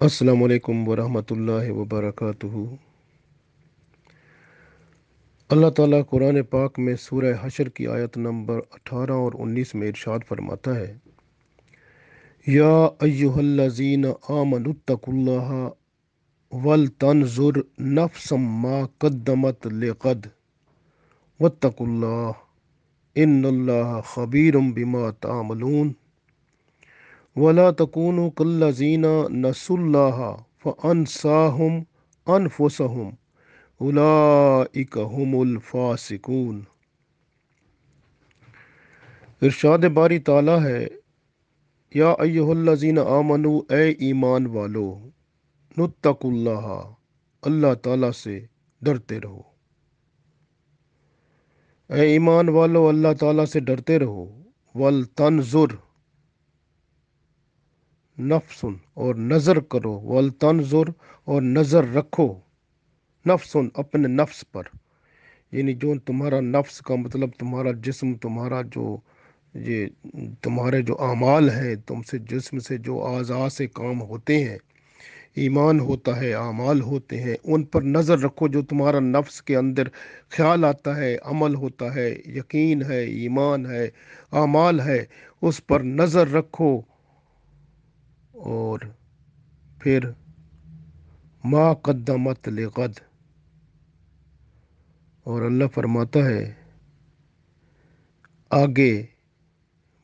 السلام علیکم ورحمۃ اللہ وبرکاتہ۔ اللہ تعالیٰ قرآن پاک میں سورہ حشر کی آیت نمبر 18 اور 19 میں ارشاد فرماتا ہے، یا ایہا الذین آمنوا اتقوا اللہ ولتنظر نفس ما قدمت لغد واتقوا اللہ ان اللہ خبیر بما تعملون ولا تکونوا کالذین نسوا اللہ فانساہم انفسہم اولئک هم الفاسقون۔ ارشاد باری تعالیٰ ہے، یا ایہا الذین آمنو، اے ایمان والو، نتقوا اللہ، اللہ تعالیٰ سے ڈرتے رہو۔ اے ایمان والو، اللہ تعالیٰ سے ڈرتے رہو۔ ولتنظر نفس، اور نظر کرو، ولتنظر اور نظر رکھو، نفس اپنے نفس پر، یعنی جو تمہارا نفس کا مطلب تمہارا جسم، تمہارا جو یہ تمہارے جو اعمال ہیں، تم سے جسم سے جو اعضاء سے کام ہوتے ہیں، ایمان ہوتا ہے، اعمال ہوتے ہیں، ان پر نظر رکھو۔ جو تمہارا نفس کے اندر خیال آتا ہے، عمل ہوتا ہے، یقین ہے، ایمان ہے، اعمال ہے، اس پر نظر رکھو۔ اور پھر ما قدمت لغد، اور اللہ فرماتا ہے آگے،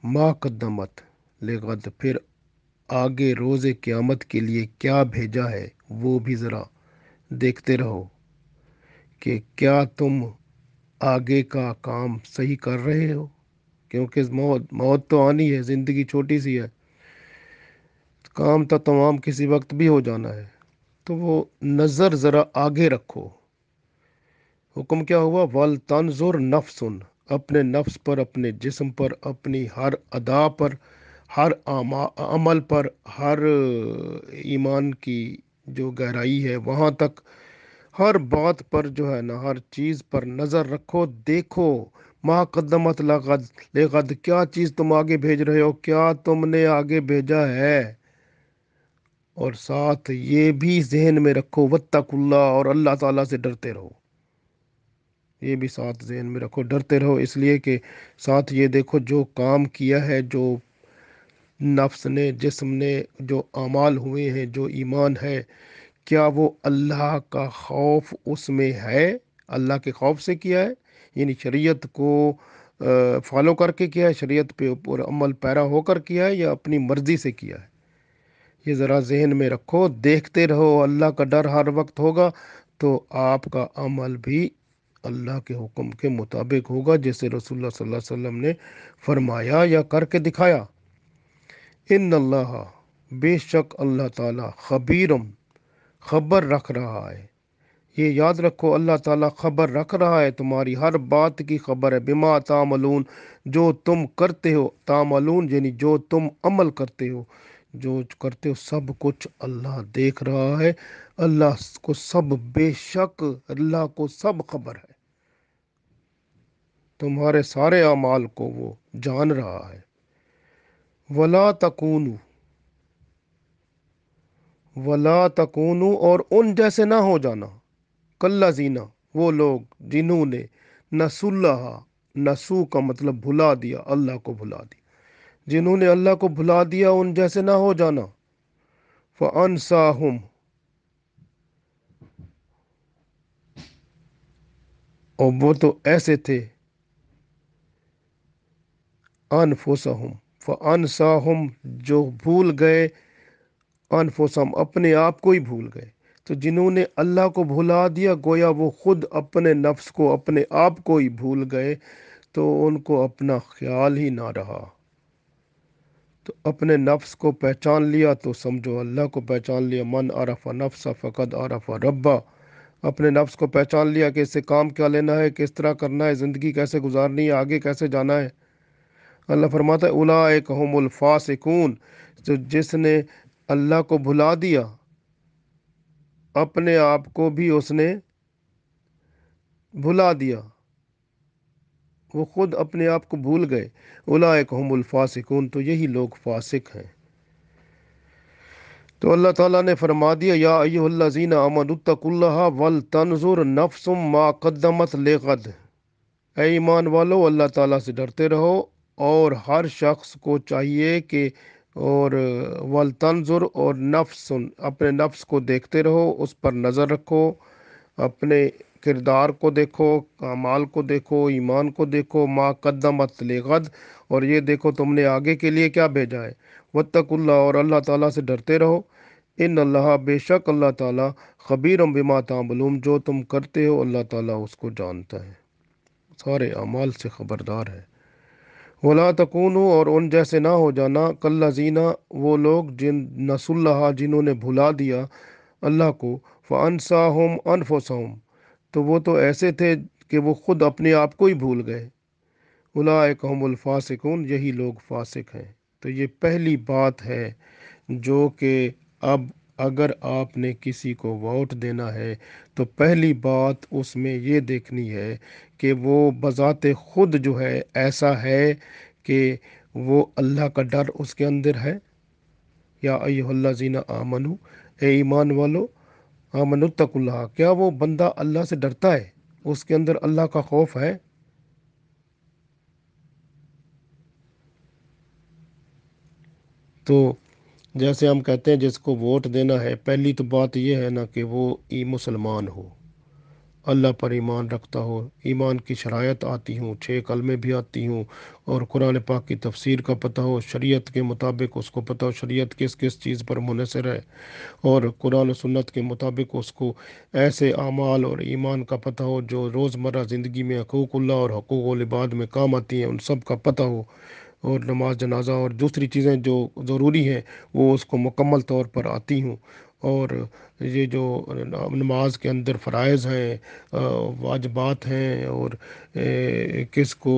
ما قدمت لغد، پھر آگے روز قیامت کے لیے کیا بھیجا ہے وہ بھی ذرا دیکھتے رہو کہ کیا تم آگے کا کام صحیح کر رہے ہو، کیونکہ موت تو آنی ہے، زندگی چھوٹی سی ہے، کام تو تمام کسی وقت بھی ہو جانا ہے، تو وہ نظر ذرا آگے رکھو۔ حکم کیا ہوا؟ وَلْتَنْظُرْ نَفْسٌ، اپنے نفس پر، اپنے جسم پر، اپنی ہر ادا پر، ہر عمل پر، ہر ایمان کی جو گہرائی ہے وہاں تک، ہر بات پر جو ہے نا، ہر چیز پر نظر رکھو، دیکھو۔ ما قدمت لغد، کیا چیز تم آگے بھیج رہے ہو، کیا تم نے آگے بھیجا ہے، اور ساتھ یہ بھی ذہن میں رکھو، واتقوا اللہ، اور اللہ تعالیٰ سے ڈرتے رہو۔ یہ بھی ساتھ ذہن میں رکھو، ڈرتے رہو، اس لیے کہ ساتھ یہ دیکھو جو کام کیا ہے، جو نفس نے، جسم نے، جو اعمال ہوئے ہیں، جو ایمان ہے، کیا وہ اللہ کا خوف اس میں ہے، اللہ کے خوف سے کیا ہے، یعنی شریعت کو فالو کر کے کیا ہے، شریعت پہ اوپر عمل پیرا ہو کر کیا ہے، یا اپنی مرضی سے کیا ہے۔ یہ ذرا ذہن میں رکھو، دیکھتے رہو۔ اللہ کا ڈر ہر وقت ہوگا تو آپ کا عمل بھی اللہ کے حکم کے مطابق ہوگا، جیسے رسول اللہ صلی اللہ علیہ وسلم نے فرمایا یا کر کے دکھایا۔ ان اللہ، بے شک اللہ تعالیٰ، خبیرم، خبر رکھ رہا ہے۔ یہ یاد رکھو، اللہ تعالیٰ خبر رکھ رہا ہے، تمہاری ہر بات کی خبر ہے۔ بما تعملون، جو تم کرتے ہو، تعملون یعنی جو تم عمل کرتے ہو، جو کرتے ہو، سب کچھ اللہ دیکھ رہا ہے۔ اللہ کو سب، بے شک اللہ کو سب خبر ہے، تمہارے سارے اعمال کو وہ جان رہا ہے۔ ولا تکونو، اور ان جیسے نہ ہو جانا، کالذین، وہ لوگ جنہوں نے، نسوا اللہ، نسو کا مطلب بھلا دیا، اللہ کو بھلا دیا، جنہوں نے اللہ کو بھلا دیا، ان جیسے نہ ہو جانا۔ فانساہم، اور وہ تو ایسے تھے، انفسہم، فانساہم، جو بھول گئے، انفسہم، اپنے آپ کو ہی بھول گئے۔ تو جنہوں نے اللہ کو بھلا دیا، گویا وہ خود اپنے نفس کو، اپنے آپ کو ہی بھول گئے، تو ان کو اپنا خیال ہی نہ رہا۔ تو اپنے نفس کو پہچان لیا تو سمجھو اللہ کو پہچان لیا۔ من عرف نفس فقد عرف ربا، اپنے نفس کو پہچان لیا کہ اس سے کام کیا لینا ہے، کس طرح کرنا ہے، زندگی کیسے گزارنی ہے، آگے کیسے جانا ہے۔ اللہ فرماتا ہے اولئک هم الفاسقون، تو جس نے اللہ کو بھلا دیا، اپنے آپ کو بھی اس نے بھلا دیا، وہ خود اپنے آپ کو بھول گئے۔ اولئک هم الفاسقون، تو یہی لوگ فاسق ہیں۔ تو اللہ تعالیٰ نے فرما دیا یا ایھا الذین آمنوا اتقوا اللہ ولتنظر نفس ما قدمت لغد، اے ایمان والو اللہ تعالیٰ سے ڈرتے رہو، اور ہر شخص کو چاہیے کہ اور ولتنظر اور نفس، اپنے نفس کو دیکھتے رہو، اس پر نظر رکھو، اپنے کردار کو دیکھو، اعمال کو دیکھو، ایمان کو دیکھو، ما قدمت لغد، اور یہ دیکھو تم نے آگے کے لیے کیا بھیجا ہے، واتقوا اللہ، اور اللہ تعالیٰ سے ڈرتے رہو، ان اللہ، بے شک اللہ تعالیٰ، خبیرم بما تعملون، جو تم کرتے ہو اللہ تعالیٰ اس کو جانتا ہے، سارے اعمال سے خبردار ہے۔ ولا تکونوا، اور ان جیسے نہ ہو جانا، کالذین، وہ لوگ جن نسوا اللہ، جنہوں نے بھلا دیا اللہ کو، فانساہم انفسہم، تو وہ تو ایسے تھے کہ وہ خود اپنے آپ کو ہی بھول گئے، اولئک هم الفاسقون، یہی لوگ فاسق ہیں۔ تو یہ پہلی بات ہے جو کہ اب اگر آپ نے کسی کو ووٹ دینا ہے تو پہلی بات اس میں یہ دیکھنی ہے کہ وہ بذات خود جو ہے ایسا ہے کہ وہ اللہ کا ڈر اس کے اندر ہے۔ یا ایھا الذین آمنو، اے ایمان والو، آمنوا اتقوا اللہ، کیا وہ بندہ اللہ سے ڈرتا ہے، اس کے اندر اللہ کا خوف ہے؟ تو جیسے ہم کہتے ہیں جس کو ووٹ دینا ہے، پہلی تو بات یہ ہے نا کہ وہ مسلمان ہو، اللہ پر ایمان رکھتا ہو، ایمان کی شرائط آتی ہوں، 6 کلمے بھی آتی ہوں، اور قرآن پاک کی تفسیر کا پتہ ہو، شریعت کے مطابق اس کو پتہ ہو شریعت کس کس چیز پر منحصر ہے، اور قرآن و سنت کے مطابق اس کو ایسے اعمال اور ایمان کا پتہ ہو جو روزمرہ زندگی میں حقوق اللہ اور حقوق العباد میں کام آتی ہیں، ان سب کا پتہ ہو، اور نماز جنازہ اور دوسری چیزیں جو ضروری ہیں وہ اس کو مکمل طور پر آتی ہوں، اور یہ جو نماز کے اندر فرائض ہیں، واجبات ہیں، اور کس کو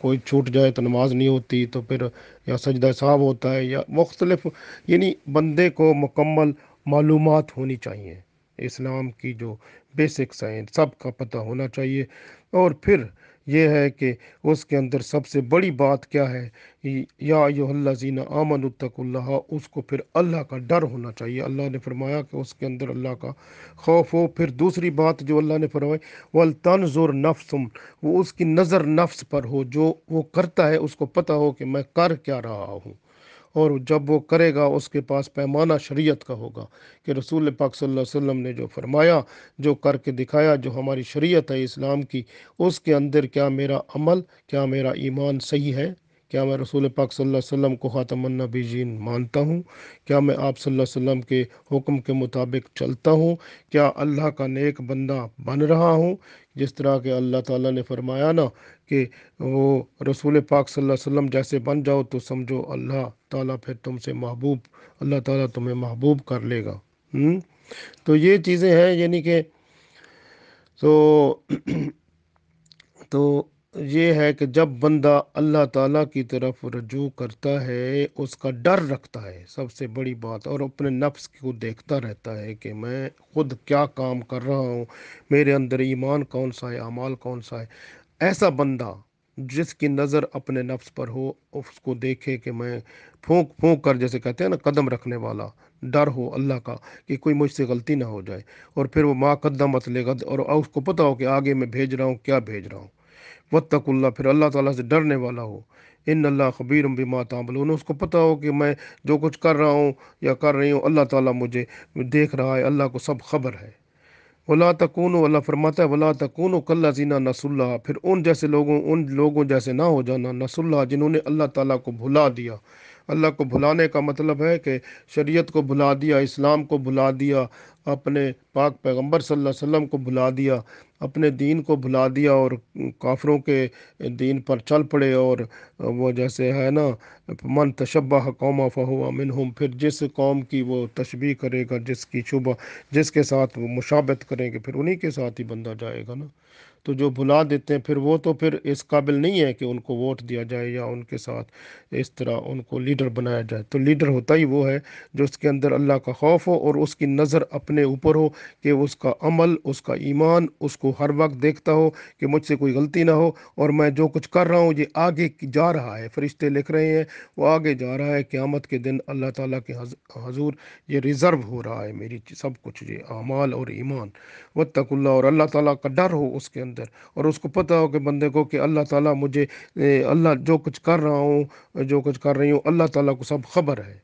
کوئی چھوٹ جائے تو نماز نہیں ہوتی تو پھر یا سجدہ سہو ہوتا ہے، یا مختلف، یعنی بندے کو مکمل معلومات ہونی چاہیے، اسلام کی جو بیسکس ہیں سب کا پتہ ہونا چاہیے، اور پھر یہ ہے کہ اس کے اندر سب سے بڑی بات کیا ہے، یا ایھا الذین آمنوا اتقوا اللہ، اس کو پھر اللہ کا ڈر ہونا چاہیے، اللہ نے فرمایا کہ اس کے اندر اللہ کا خوف ہو۔ پھر دوسری بات جو اللہ نے فرمائی، وَلْتَنْظُرْ نَفْسٌ، وہ اس کی نظر نفس پر ہو، جو وہ کرتا ہے اس کو پتہ ہو کہ میں کر کیا رہا ہوں، اور جب وہ کرے گا اس کے پاس پیمانہ شریعت کا ہوگا کہ رسول پاک صلی اللہ علیہ وسلم نے جو فرمایا، جو کر کے دکھایا، جو ہماری شریعت ہے اسلام کی، اس کے اندر کیا میرا عمل، کیا میرا ایمان صحیح ہے، کیا میں رسول پاک صلی اللہ علیہ وسلم کو خاتم النبیین مانتا ہوں، کیا میں آپ صلی اللہ علیہ وسلم کے حکم کے مطابق چلتا ہوں، کیا اللہ کا نیک بندہ بن رہا ہوں، جس طرح کہ اللہ تعالیٰ نے فرمایا نا کہ وہ رسول پاک صلی اللہ علیہ وسلم جیسے بن جاؤ تو سمجھو اللہ تعالیٰ پھر تم سے محبوب، اللہ تعالیٰ تمہیں محبوب کر لے گا۔ تو یہ چیزیں ہیں، یعنی کہ تو تو یہ ہے کہ جب بندہ اللہ تعالیٰ کی طرف رجوع کرتا ہے، اس کا ڈر رکھتا ہے سب سے بڑی بات، اور اپنے نفس کو دیکھتا رہتا ہے کہ میں خود کیا کام کر رہا ہوں، میرے اندر ایمان کون سا ہے، اعمال کون سا ہے، ایسا بندہ جس کی نظر اپنے نفس پر ہو، اس کو دیکھے کہ میں پھونک پھونک کر، جیسے کہتے ہیں نا قدم رکھنے والا، ڈر ہو اللہ کا کہ کوئی مجھ سے غلطی نہ ہو جائے، اور پھر وہ ما قدمت لغد، اور اس کو پتہ ہو کہ آگے میں بھیج رہا ہوں کیا بھیج رہا ہوں، واتقوا اللہ، پھر اللہ تعالیٰ سے ڈرنے والا ہو، ان اللہ خبیر بما تعملون، اس کو پتہ ہو کہ میں جو کچھ کر رہا ہوں یا کر رہی ہوں اللہ تعالیٰ مجھے دیکھ رہا ہے، اللہ کو سب خبر ہے۔ ولا تکونوا، اللہ فرماتا ہے ولا تکونوا کالذین نسوا اللہ، پھر ان لوگوں جیسے نہ ہو جانا، نسوا اللہ، جنہوں نے اللہ تعالیٰ کو بھلا دیا۔ اللہ کو بھلانے کا مطلب ہے کہ شریعت کو بھلا دیا، اسلام کو بھلا دیا، اپنے پاک پیغمبر صلی اللہ علیہ وسلم کو بھلا دیا، اپنے دین کو بھلا دیا، اور کافروں کے دین پر چل پڑے، اور وہ جیسے ہے نا من تشبہ قوم فہو منہم، پھر جس قوم کی وہ تشبیہ کرے گا، جس کی شبہ، جس کے ساتھ وہ مشابہت کریں گے، پھر انہی کے ساتھ ہی بندہ جائے گا نا۔ تو جو بھلا دیتے ہیں پھر اس قابل نہیں ہے کہ ان کو ووٹ دیا جائے یا ان کے ساتھ اس طرح ان کو لیڈر بنایا جائے۔ تو لیڈر ہوتا ہی وہ ہے جو اس کے اندر اللہ کا خوف ہو اور اس کی نظر اپنے اوپر ہو، کہ اس کا عمل، اس کا ایمان اس کو ہر وقت دیکھتا ہو کہ مجھ سے کوئی غلطی نہ ہو، اور میں جو کچھ کر رہا ہوں یہ آگے جا رہا ہے، فرشتے لکھ رہے ہیں وہ آگے جا رہا ہے، قیامت کے دن اللہ تعالیٰ کے حضور یہ ریزرو ہو رہا ہے میری سب کچھ، یہ اعمال اور ایمان۔ واتقوا اللہ، اور اللہ تعالیٰ کا ڈر ہو اس کے اندر، اور اس کو پتہ ہو کہ بندے کو کہ اللہ تعالیٰ مجھے اللہ جو کچھ کر رہا ہوں، جو کچھ کر رہی ہوں، اللہ تعالیٰ کو سب خبر ہے۔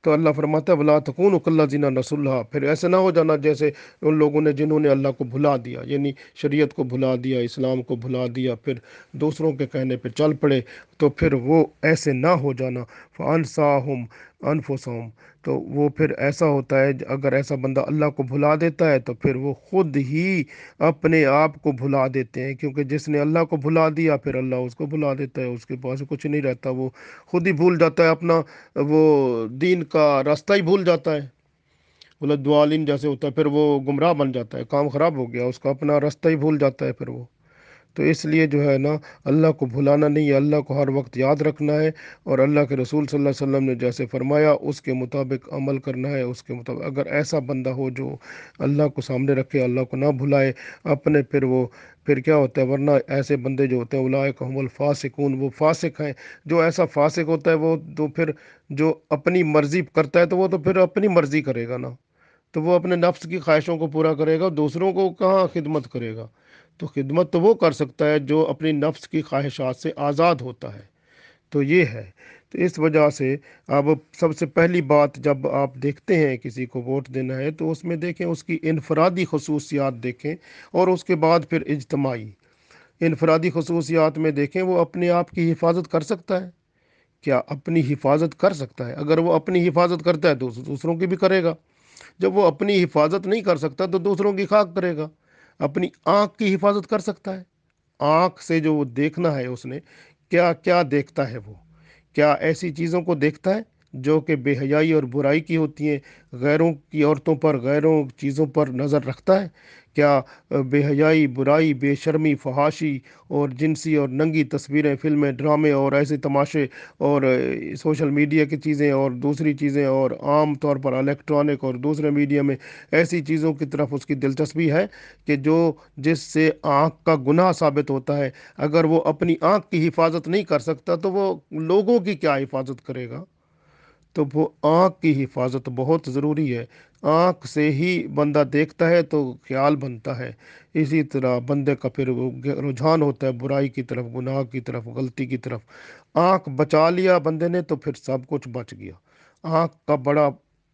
تو اللہ فرماتا ہے ولا تکونوا کالذین نسوا اللہ، پھر ایسے نہ ہو جانا جیسے ان لوگوں نے جنہوں نے اللہ کو بھلا دیا، یعنی شریعت کو بھلا دیا، اسلام کو بھلا دیا، پھر دوسروں کے کہنے پہ چل پڑے، تو پھر وہ ایسے نہ ہو جانا۔ فانساہم انفسہم، تو وہ پھر ایسا ہوتا ہے اگر ایسا بندہ اللہ کو بھلا دیتا ہے تو پھر وہ خود ہی اپنے آپ کو بھلا دیتے ہیں، کیونکہ جس نے اللہ کو بھلا دیا پھر اللہ اس کو بھلا دیتا ہے، اس کے پاس کچھ نہیں رہتا، وہ خود ہی بھول جاتا ہے اپنا، وہ دین کا راستہ ہی بھول جاتا ہے، بولے دعالین جیسے ہوتا ہے، پھر وہ گمراہ بن جاتا ہے، کام خراب ہو گیا، اس کا اپنا راستہ ہی بھول جاتا ہے پھر وہ۔ تو اس لیے جو ہے نا، اللہ کو بھلانا نہیں ہے، اللہ کو ہر وقت یاد رکھنا ہے، اور اللہ کے رسول صلی اللہ علیہ وسلم نے جیسے فرمایا اس کے مطابق عمل کرنا ہے، اس کے مطابق اگر ایسا بندہ ہو جو اللہ کو سامنے رکھے، اللہ کو نہ بھلائے اپنے، پھر کیا ہوتا ہے، ورنہ ایسے بندے جو ہوتے ہیں اولئک هم الفاسقون، وہ فاسق ہیں۔ جو ایسا فاسق ہوتا ہے وہ تو پھر جو اپنی مرضی کرتا ہے تو وہ تو پھر اپنی مرضی کرے گا نا، تو وہ اپنے نفس کی خواہشوں کو پورا کرے گا، دوسروں کو کہاں خدمت کرے گا؟ تو خدمت تو وہ کر سکتا ہے جو اپنی نفس کی خواہشات سے آزاد ہوتا ہے۔ تو یہ ہے، تو اس وجہ سے اب سب سے پہلی بات جب آپ دیکھتے ہیں کسی کو ووٹ دینا ہے تو اس میں دیکھیں اس کی انفرادی خصوصیات دیکھیں، اور اس کے بعد پھر اجتماعی۔ انفرادی خصوصیات میں دیکھیں وہ اپنے آپ کی حفاظت کر سکتا ہے، کیا اپنی حفاظت کر سکتا ہے؟ اگر وہ اپنی حفاظت کرتا ہے تو دوسروں کی بھی کرے گا، جب وہ اپنی حفاظت نہیں کر سکتا تو دوسروں کی خاک کرے گا۔ اپنی آنکھ کی حفاظت کر سکتا ہے، آنکھ سے جو وہ دیکھنا ہے اس نے کیا کیا دیکھتا ہے، وہ کیا ایسی چیزوں کو دیکھتا ہے جو کہ بے حیائی اور برائی کی ہوتی ہیں، غیروں کی عورتوں پر، غیروں چیزوں پر نظر رکھتا ہے؟ کیا بے حیائی، برائی، بے شرمی، فحاشی اور جنسی اور ننگی تصویریں، فلمیں، ڈرامے اور ایسے تماشے اور سوشل میڈیا کی چیزیں اور دوسری چیزیں اور عام طور پر الیکٹرانک اور دوسرے میڈیا میں ایسی چیزوں کی طرف اس کی دلچسپی ہے کہ جس سے آنکھ کا گناہ ثابت ہوتا ہے؟ اگر وہ اپنی آنکھ کی حفاظت نہیں کر سکتا تو وہ لوگوں کی کیا حفاظت کرے گا؟ تو وہ آنکھ کی حفاظت بہت ضروری ہے۔ آنکھ سے ہی بندہ دیکھتا ہے تو خیال بنتا ہے، اسی طرح بندے کا پھر وہ رجحان ہوتا ہے برائی کی طرف، گناہ کی طرف، غلطی کی طرف۔ آنکھ بچا لیا بندے نے تو پھر سب کچھ بچ گیا۔ آنکھ کا بڑا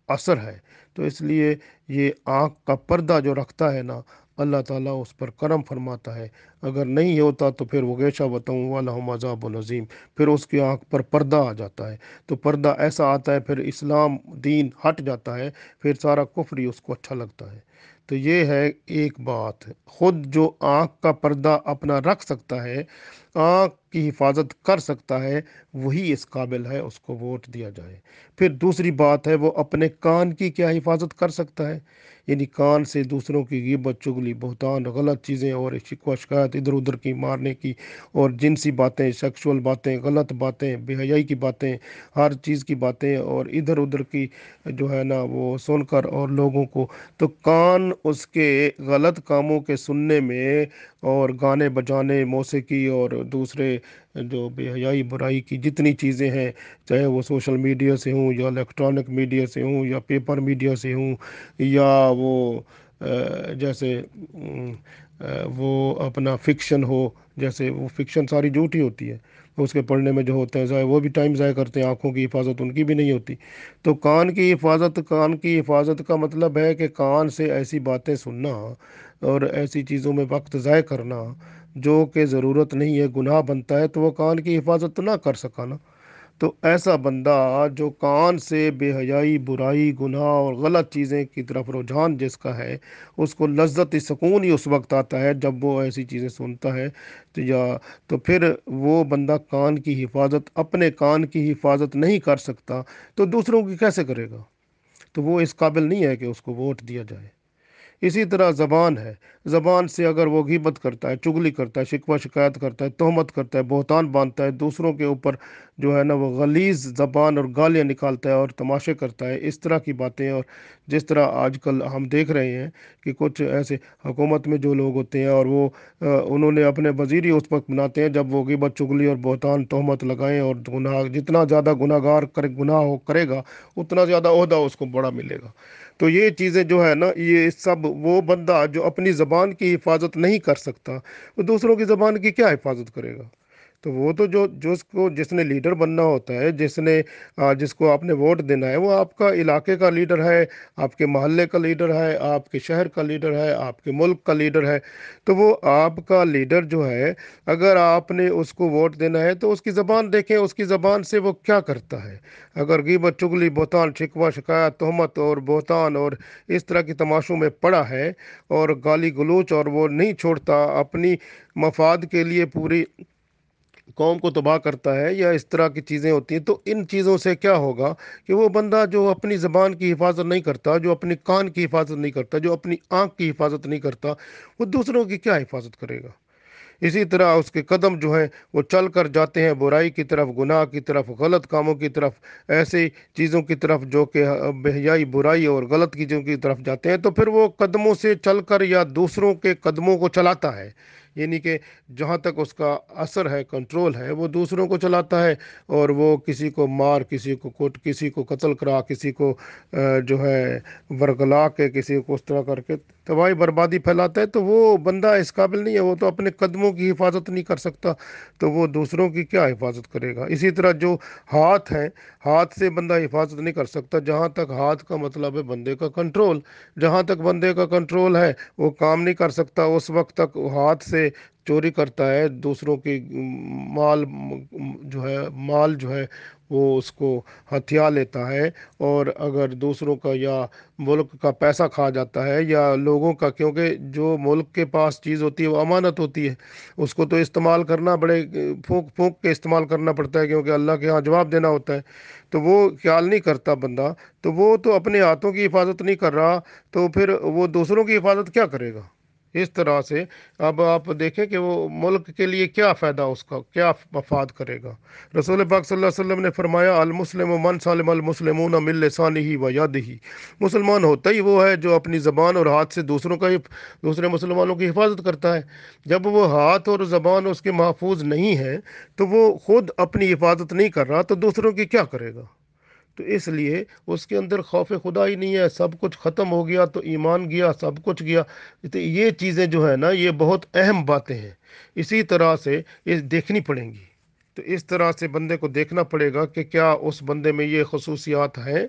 اثر ہے، تو اس لیے یہ آنکھ کا پردہ جو رکھتا ہے نا، اللہ تعالیٰ اس پر کرم فرماتا ہے۔ اگر نہیں ہوتا تو پھر وہ گیشہ بتاؤں وَلَهُمْ عَذَابٌ عَظِيمٌ، پھر اس کی آنکھ پر پردہ آ جاتا ہے، تو پردہ ایسا آتا ہے پھر اسلام دین ہٹ جاتا ہے، پھر سارا کفر ہی اس کو اچھا لگتا ہے۔ تو یہ ہے ایک بات، خود جو آنکھ کا پردہ اپنا رکھ سکتا ہے، آنکھ کی حفاظت کر سکتا ہے، وہی اس قابل ہے اس کو ووٹ دیا جائے۔ پھر دوسری بات ہے وہ اپنے کان کی کیا حفاظت کر سکتا ہے، یعنی کان سے دوسروں کی غیبت، چغلی، بہتان، غلط چیزیں اور شکوہ شکایت ادھر ادھر کی مارنے کی، اور جنسی باتیں، سیکشول باتیں، غلط باتیں، بے حیائی کی باتیں، ہر چیز کی باتیں اور ادھر ادھر کی جو ہے نا وہ سن کر اور لوگوں کو، تو کان اس کے غلط کاموں کے سننے میں، اور گانے بجانے، موسیقی اور دوسرے جو بے حیائی برائی کی جتنی چیزیں ہیں، چاہے وہ سوشل میڈیا سے ہوں یا الیکٹرانک میڈیا سے ہوں یا پیپر میڈیا سے ہوں، یا وہ جیسے وہ اپنا فکشن ہو، جیسے وہ فکشن ساری جھوٹی ہوتی ہے، اس کے پڑھنے میں جو ہوتے ہیں ضائع، وہ بھی ٹائم ضائع کرتے ہیں، آنکھوں کی حفاظت ان کی بھی نہیں ہوتی۔ تو کان کی حفاظت کا مطلب ہے کہ کان سے ایسی باتیں سننا اور ایسی چیزوں میں وقت ضائع کرنا جو کہ ضرورت نہیں ہے، گناہ بنتا ہے، تو وہ کان کی حفاظت تو نہ کر سکا نا۔ تو ایسا بندہ جو کان سے بے حیائی، برائی، گناہ اور غلط چیزیں کی طرف رجحان جس کا ہے، اس کو لذت سکون ہی اس وقت آتا ہے جب وہ ایسی چیزیں سنتا ہے، تو پھر وہ بندہ کان کی حفاظت، اپنے کان کی حفاظت نہیں کر سکتا تو دوسروں کی کیسے کرے گا؟ تو وہ اس قابل نہیں ہے کہ اس کو ووٹ دیا جائے۔ اسی طرح زبان ہے، زبان سے اگر وہ غیبت کرتا ہے، چگلی کرتا ہے، شکوہ شکایت کرتا ہے، تہمت کرتا ہے، بہتان باندھتا ہے، دوسروں کے اوپر جو ہے نا وہ غلیظ زبان اور گالیاں نکالتا ہے اور تماشے کرتا ہے، اس طرح کی باتیں، اور جس طرح آج کل ہم دیکھ رہے ہیں کہ کچھ ایسے حکومت میں جو لوگ ہوتے ہیں اور وہ انہوں نے اپنے وزیر ہی اس وقت بناتے ہیں جب وہ غیبت چگلی اور بہتان تہمت لگائیں، اور گناہ جتنا زیادہ گناہ گار کرے گا اتنا زیادہ عہدہ اس کو بڑا ملے گا۔ تو یہ چیزیں جو ہے نا، یہ سب وہ بندہ جو اپنی زبان کی حفاظت نہیں کر سکتا، وہ دوسروں کی زبان کی کیا حفاظت کرے گا؟ تو وہ تو جس نے لیڈر بننا ہوتا ہے، جس کو آپ نے ووٹ دینا ہے، وہ آپ کا علاقے کا لیڈر ہے، آپ کے محلے کا لیڈر ہے، آپ کے شہر کا لیڈر ہے، آپ کے ملک کا لیڈر ہے۔ تو وہ آپ کا لیڈر جو ہے، اگر آپ نے اس کو ووٹ دینا ہے تو اس کی زبان دیکھیں، اس کی زبان سے وہ کیا کرتا ہے۔ اگر غیبت چگلی بہتان شکوہ شکایت تہمت اور بہتان اور اس طرح کی تماشوں میں پڑا ہے، اور گالی گلوچ، اور وہ نہیں چھوڑتا اپنی مفاد کے لیے پوری قوم کو تباہ کرتا ہے، یا اس طرح کی چیزیں ہوتی ہیں، تو ان چیزوں سے کیا ہوگا کہ وہ بندہ جو اپنی زبان کی حفاظت نہیں کرتا، جو اپنی کان کی حفاظت نہیں کرتا، جو اپنی آنکھ کی حفاظت نہیں کرتا، وہ دوسروں کی کیا حفاظ کرے گا؟ اسی طرح اس کے قدم جو ہیں وہ چل کر جاتے ہیں برائی کی طرف، گناہ کی طرف، غلط کاموں کی طرف، ایسے چیزوں کی طرف جو کہ بے حیائی، برائی اور غلط چیزوں کی طرف جاتے ہیں، تو پھر وہ قدموں سے چل کر یا دوسروں کے قدموں کو چلاتا ہے، یعنی کہ جہاں تک اس کا اثر ہے، کنٹرول ہے، وہ دوسروں کو چلاتا ہے، اور وہ کسی کو مار، کسی کو کوٹ، کسی کو قتل کرا، کسی کو جو ہے ورگلا کے، کسی کو اس طرح کر کے تباہی بربادی پھیلاتا ہے۔ تو وہ بندہ اس قابل نہیں ہے، وہ تو اپنے قدموں کی حفاظت نہیں کر سکتا، تو وہ دوسروں کی کیا حفاظت کرے گا؟ اسی طرح جو ہاتھ ہیں، ہاتھ سے بندہ حفاظت نہیں کر سکتا، جہاں تک ہاتھ کا مطلب ہے بندے کا کنٹرول، جہاں تک بندے کا کنٹرول ہے وہ کام نہیں کر سکتا، اس وقت تک ہاتھ سے چوری کرتا ہے، دوسروں کی مال جو ہے وہ اس کو ہتھیا لیتا ہے، اور اگر دوسروں کا یا ملک کا پیسہ کھا جاتا ہے یا لوگوں کا، کیونکہ جو ملک کے پاس چیز ہوتی ہے وہ امانت ہوتی ہے، اس کو تو استعمال کرنا بڑے پھونک پھونک کے استعمال کرنا پڑتا ہے، کیونکہ اللہ کے ہاں جواب دینا ہوتا ہے، تو وہ خیال نہیں کرتا بندہ، تو وہ تو اپنے ہاتھوں کی حفاظت نہیں کر رہا، تو پھر وہ دوسروں کی حفاظت کیا کرے گا؟ اس طرح سے اب آپ دیکھیں کہ وہ ملک کے لیے کیا فائدہ، اس کا کیا مفاد کرے گا۔ رسول پاک صلی اللہ علیہ وسلم نے فرمایا، المسلم من سالم المسلمون من لسانہ و یدہ، مسلمان ہوتا ہی وہ ہے جو اپنی زبان اور ہاتھ سے دوسرے مسلمانوں کی حفاظت کرتا ہے۔ جب وہ ہاتھ اور زبان اس کے محفوظ نہیں ہے، تو وہ خود اپنی حفاظت نہیں کر رہا، تو دوسروں کی کیا کرے گا؟ تو اس لیے اس کے اندر خوف خدا ہی نہیں ہے، سب کچھ ختم ہو گیا، تو ایمان گیا، سب کچھ گیا۔ تو یہ چیزیں جو ہے نا، یہ بہت اہم باتیں ہیں، اسی طرح سے یہ دیکھنی پڑیں گی۔ تو اس طرح سے بندے کو دیکھنا پڑے گا کہ کیا اس بندے میں یہ خصوصیات ہیں۔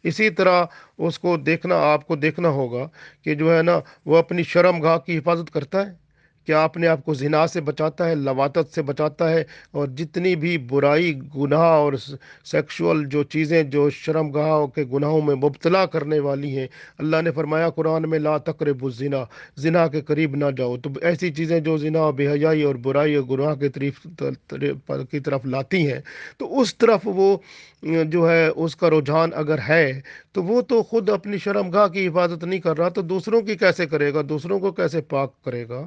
اسی طرح اس کو دیکھنا، آپ کو دیکھنا ہوگا کہ جو ہے نا، وہ اپنی شرم گاہ کی حفاظت کرتا ہے، کیا اپنے آپ کو زنا سے بچاتا ہے، لواطت سے بچاتا ہے، اور جتنی بھی برائی، گناہ اور سیکشول جو چیزیں جو شرم گاہ کے گناہوں میں مبتلا کرنے والی ہیں، اللہ نے فرمایا قرآن میں، لا تقربوا الزنا، زنا کے قریب نہ جاؤ۔ تو ایسی چیزیں جو زنا، بے حیائی اور برائی اور گناہ کی طرف لاتی ہیں، تو اس طرف وہ جو ہے اس کا رجحان اگر ہے، تو وہ تو خود اپنی شرم گاہ کی حفاظت نہیں کر رہا، تو دوسروں کی کیسے کرے گا؟ دوسروں کو کیسے پاک کرے گا؟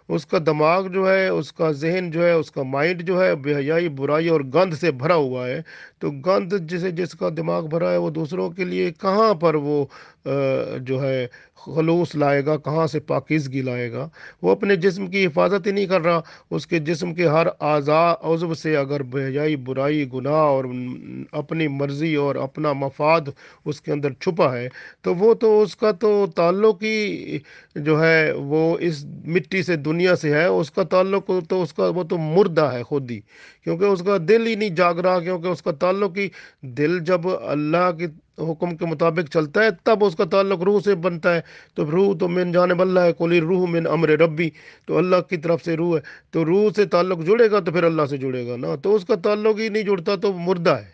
اس کا دماغ جو ہے، اس کا ذہن جو ہے، اس کا مائنڈ جو ہے بے حیائی، برائی اور گند سے بھرا ہوا ہے، تو گند جس کا دماغ بھرا ہے، وہ دوسروں کے لیے کہاں پر وہ جو ہے خلوص لائے گا، کہاں سے پاکیزگی لائے گا؟ وہ اپنے جسم کی حفاظت ہی نہیں کر رہا، اس کے جسم کے ہر عضو سے اگر بے حیائی، برائی، گناہ اور اپنی مرضی اور اپنا مفاد اس کے اندر چھپا ہے، تو وہ تو اس کا تو تعلق ہی جو ہے وہ اس مٹی سے، دنیا سے ہے، اس کا تعلق تو وہ تو مردہ ہے خود ہی، کیونکہ اس کا دل ہی نہیں جاگ رہا، کیونکہ اس کا تعلق ہی، دل جب اللہ کے حکم کے مطابق چلتا ہے تب اس کا تعلق روح سے بنتا ہے، تو روح تو من جانب اللہ ہے، قل الروح من امر ربی، تو اللہ کی طرف سے روح ہے، تو روح سے تعلق جڑے گا تو پھر اللہ سے جڑے گا نا، تو اس کا تعلق ہی نہیں جڑتا تو مردہ ہے۔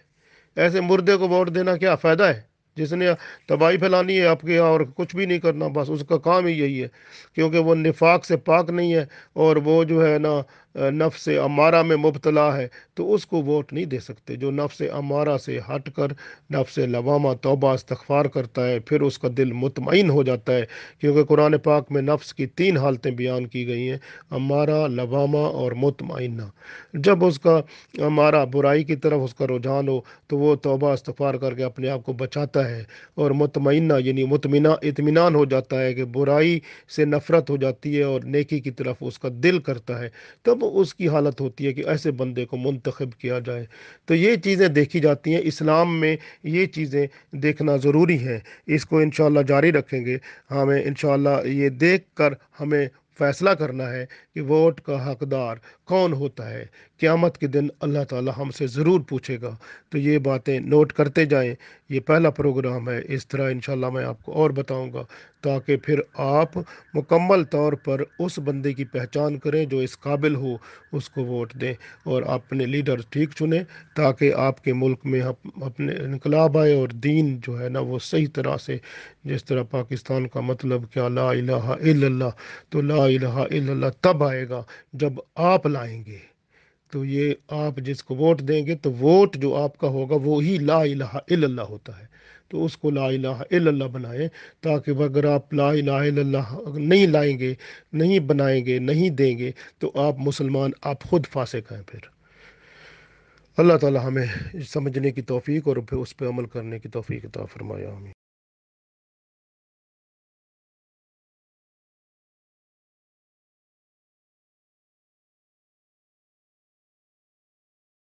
ایسے مردے کو ووٹ دینا کیا فائدہ ہے؟ جس نے تباہی پھیلانی ہے آپ کے یہاں، اور کچھ بھی نہیں کرنا، بس اس کا کام ہی یہی ہے، کیونکہ وہ نفاق سے پاک نہیں ہے، اور وہ جو ہے نا نفس امارہ میں مبتلا ہے تو اس کو ووٹ نہیں دے سکتے۔ جو نفس امارہ سے ہٹ کر نفس لوامہ توبہ استغفار کرتا ہے، پھر اس کا دل مطمئن ہو جاتا ہے، کیونکہ قرآن پاک میں نفس کی 3 حالتیں بیان کی گئی ہیں: امارہ، لوامہ اور مطمئنہ۔ جب اس کا ہمارا برائی کی طرف اس کا رجحان ہو تو وہ توبہ استغفار کر کے اپنے آپ کو بچاتا ہے، اور مطمئنہ یعنی اطمینان ہو جاتا ہے کہ برائی سے نفرت ہو جاتی ہے اور نیکی کی طرف اس کا دل کرتا ہے، تب اس کی حالت ہوتی ہے کہ ایسے بندے کو منتخب کیا جائے۔ تو یہ چیزیں دیکھی جاتی ہیں اسلام میں، یہ چیزیں دیکھنا ضروری ہے۔ اس کو انشاءاللہ جاری رکھیں گے۔ ہمیں انشاءاللہ یہ دیکھ کر ہمیں فیصلہ کرنا ہے کہ ووٹ کا حقدار کون ہوتا ہے۔ قیامت کے دن اللہ تعالی ہم سے ضرور پوچھے گا، تو یہ باتیں نوٹ کرتے جائیں۔ یہ پہلا پروگرام ہے، اس طرح انشاءاللہ میں آپ کو اور بتاؤں گا، تاکہ پھر آپ مکمل طور پر اس بندے کی پہچان کریں جو اس قابل ہو، اس کو ووٹ دیں اور اپنے لیڈر ٹھیک چنیں، تاکہ آپ کے ملک میں اپنے انقلاب آئے اور دین جو ہے نا وہ صحیح طرح سے، جس طرح پاکستان کا مطلب کیا لا الہ الا اللہ، تو لا الہ الا اللہ تب آئے گا جب آپ لائیں گے۔ تو یہ آپ جس کو ووٹ دیں گے تو ووٹ جو آپ کا ہوگا وہی لا الہ الا اللہ ہوتا ہے، تو اس کو لا الہ الا اللہ بنائیں، تاکہ اگر آپ لا الہ الا اللہ نہیں لائیں گے، نہیں بنائیں گے، نہیں دیں گے، تو آپ مسلمان، آپ خود فاسق ہیں پھر۔ اللہ تعالی ہمیں سمجھنے کی توفیق اور پھر اس پہ عمل کرنے کی توفیق عطا فرمایا۔ آمین۔